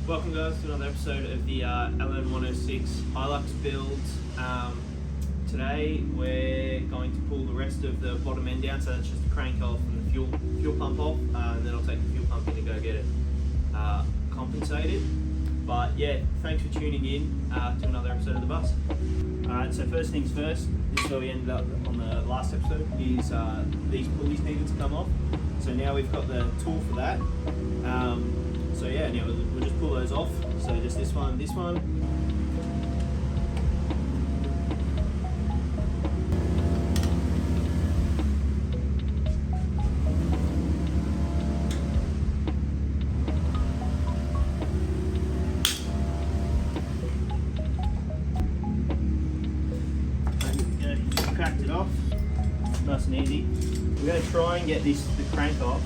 Welcome guys to another episode of the LN106 Hilux build. Today we're going to pull the rest of the bottom end down, so that's just the crank off and the fuel pump off, and then I'll take the fuel pump in and go get it compensated. But yeah, thanks for tuning in to another episode of the bus. Alright, so first things first, this is where we ended up on the last episode, is these pulleys needed to come off. So now we've got the tool for that. So yeah, now we'll just pull those off. So just this one, this one. Cracked it off, nice and easy. We're going to try and get the crank off,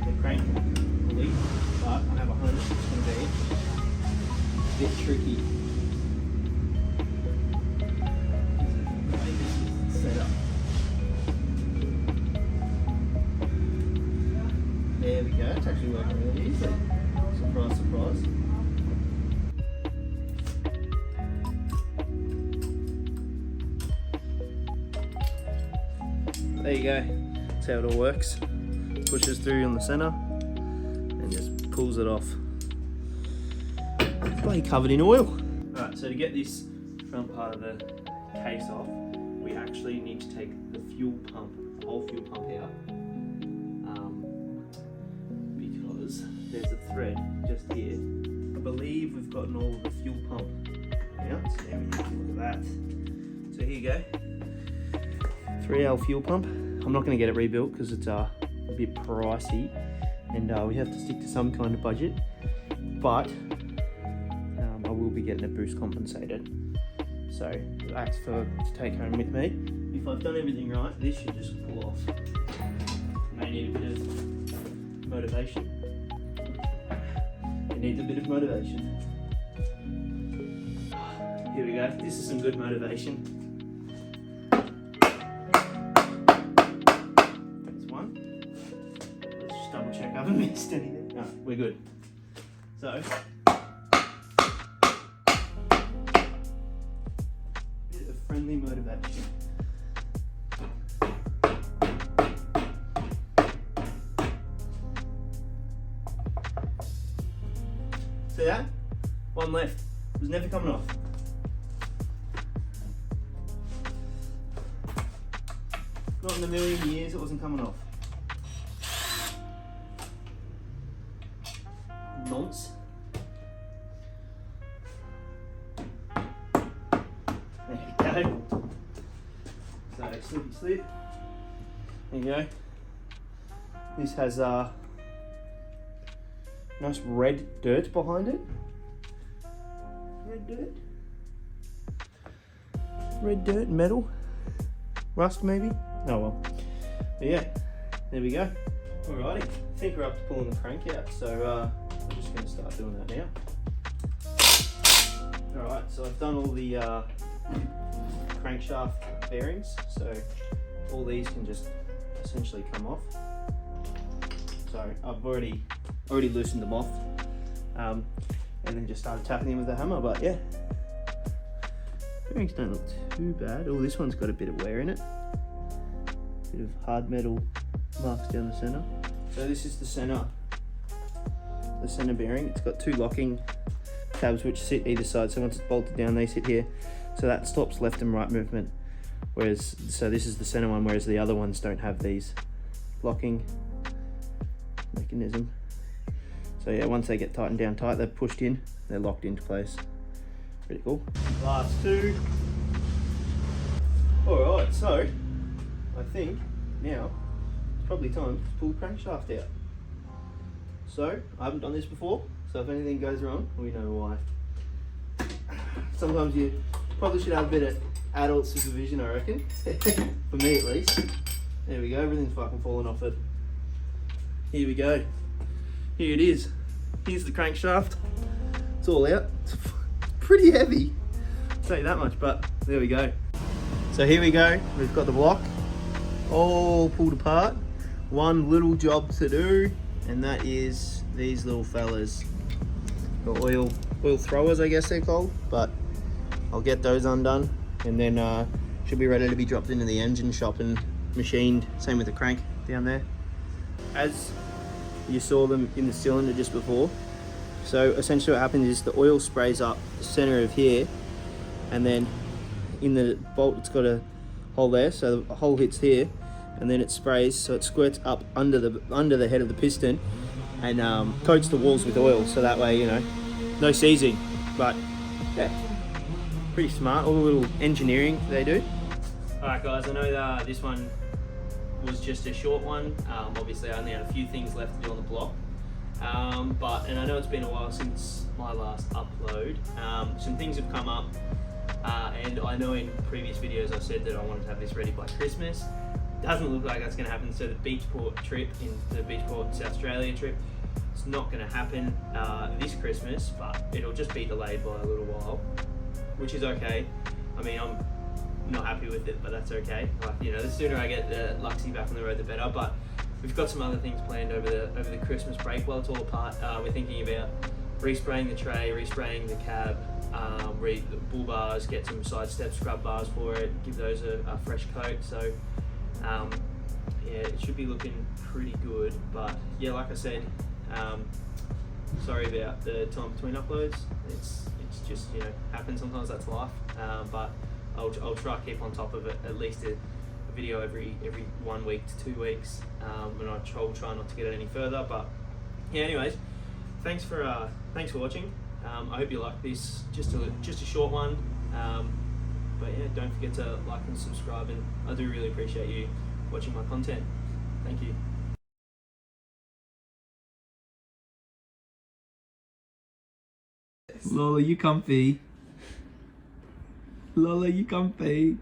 the crank pulley, but I have a hunch it's going to be a bit tricky. Set up. There we go, it's actually working really easily. Surprise, surprise. There you go, that's how it all works. Pushes through on the centre and just pulls it off. It's bloody covered in oil. Alright, so to get this front part of the case off, we actually need to take the fuel pump, the whole fuel pump out. Because there's a thread just here. I believe we've gotten all of the fuel pump out, so now we need to look at that. So here you go. 3L fuel pump. I'm not going to get it rebuilt because it's a bit pricey and we have to stick to some kind of budget, but I will be getting a boost compensated, so that's to take home with me. If I've done everything right, this should just pull off. May need a bit of motivation. It needs a bit of motivation. Here we go, this is some good motivation. Check I haven't missed anything. No, we're good. So, bit of friendly motivation. See that? One left. It was never coming off. Not in a million years it wasn't coming off. Nonce. There we go. So slippy slip. There you go. This has nice red dirt behind it. Red dirt. Red dirt, metal. Rust maybe? Oh well. But yeah, there we go. Alrighty, I think we're up to pulling the crank out, so I'm just going to start doing that now. Alright, so I've done all the crankshaft bearings, so all these can just essentially come off. So I've already loosened them off, and then just started tapping them with the hammer, but yeah. Bearings don't look too bad. Oh, this one's got a bit of wear in it. Bit of hard metal marks down the centre. So this is the centre bearing. It's got two locking tabs which sit either side, so once it's bolted down they sit here, so that stops left and right movement, whereas so this is the center one, whereas the other ones don't have these locking mechanism. So yeah, once they get tightened down tight, they're pushed in, they're locked into place. Pretty cool. Last two. Alright, so I think now it's probably time to pull the crankshaft out. So, I haven't done this before, so if anything goes wrong, we know why. Sometimes you probably should have a bit of adult supervision, I reckon. For me at least. There we go, everything's fucking falling off it. Here we go. Here it is. Here's the crankshaft. It's all out. It's pretty heavy, I'll tell you that much, but there we go. So here we go, we've got the block all pulled apart. One little job to do, and that is these little fellas. the oil throwers, I guess they're called, but I'll get those undone, and then should be ready to be dropped into the engine shop and machined. Same with the crank down there, as you saw them in the cylinder just before. So essentially what happens is the oil sprays up the center of here, and then in the bolt it's got a hole there, so the hole hits here, and then it sprays, so it squirts up under the head of the piston and coats the walls with oil, so that way, you know, no seizing. But yeah, pretty smart, all the little engineering they do. Alright guys, I know that this one was just a short one. Obviously I only had a few things left to do on the block, and I know it's been a while since my last upload. Some things have come up, and I know in previous videos I said that I wanted to have this ready by Christmas. Doesn't look like that's going to happen. So the Beachport trip, in the Beachport South Australia trip, it's not going to happen this Christmas, but it'll just be delayed by a little while, which is okay. I mean, I'm not happy with it, but that's okay. Like, you know, the sooner I get the Luxy back on the road, the better. But we've got some other things planned over the Christmas break while it's all apart. We're thinking about respraying the tray, respraying the cab, the bull bars, get some side step scrub bars for it, give those a fresh coat. So yeah, it should be looking pretty good. But yeah, like I said, sorry about the time between uploads. It's just, you know, happens sometimes, that's life. But I'll try to keep on top of it, at least a video every 1 week to 2 weeks, and I'll try not to get it any further. But yeah, anyways, thanks for watching. I hope you like this, just a short one. But yeah, don't forget to like and subscribe, and I do really appreciate you watching my content. Thank you. Lola, you comfy? Lola, you comfy?